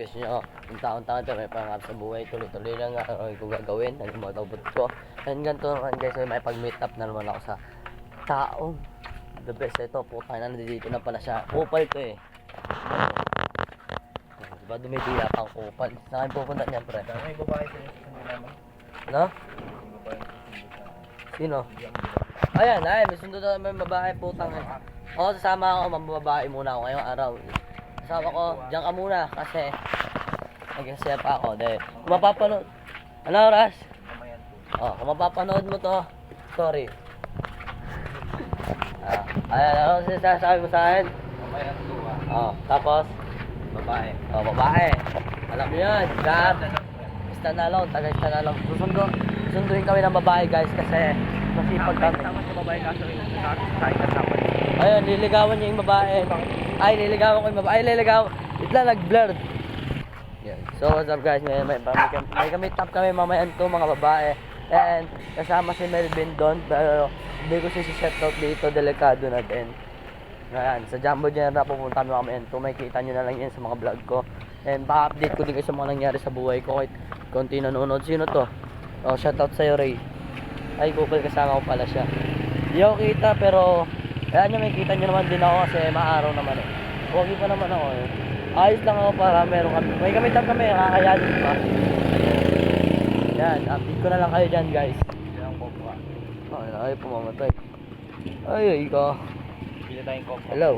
request nyo. Yung taon-taon ito, may pangarap sa buhay. Tuloy-tuloy lang ang kung gagawin. Ang mga tabot ko. And ganito naman guys, may pag-meet up na naman ako sa taong the best. Ito, putang na, nandito na pala siya. Kupal to eh. Diba dumidila pang kupal? Saan pupunta niya, pre? May babae sa inyo naman. No? May babae sa inyo. Sino? Ayan, ay, may sundo na may babae, putang. Oo, sasama ako, mambabae muna ako ngayong araw. Kasama ko, diyan ka muna kasi nag-isaya pa ako. Dahil, kung mapapanood, ano oras? Oh, kung mapapanood mo to, sorry. Ayan, ano sinasabi mo sa akin? Mamaya tuwa. Oh, tapos? Babae. Oh, babae. Alam mo yun, lahat. Istanalong, taga-Istanalong. Susunduin kami ng babae guys kasi masipag kami. Tama sa babae kaso rin sa kasama. Ayun, niligawan niya yung babae. Ay, niligawan ko yung babae. Ay, niligawan. Wait lang, nag-blur. Yan. So, what's up guys? May kami top kami mamaya ito mga babae. And kasama si Melvin doon. Pero hindi ko siya shoutout dito. Delikado na din. Ngayon, sa Jumbo General pupunta kami mamaya ito. May kita nyo na lang yan sa mga vlog ko. And baka update ko din kayo sa mga nangyari sa buhay ko. Kahit konti nanonood. Sino to? Oh, shoutout sa'yo, Ray. Ay, Google, kasama ko pala siya. Hindi ako kita pero kaya nyo may kita nyo naman din ako kasi maaraw naman eh. Huwagi pa naman ako eh. Ayos lang ako para meron kami. May kamitan kami, kakayanin pa. Yan, update ko na lang kayo dyan guys. Yan ang kopwa. Ay, pumamatay. Ay, ka. Pili tayong kopwa. Hello.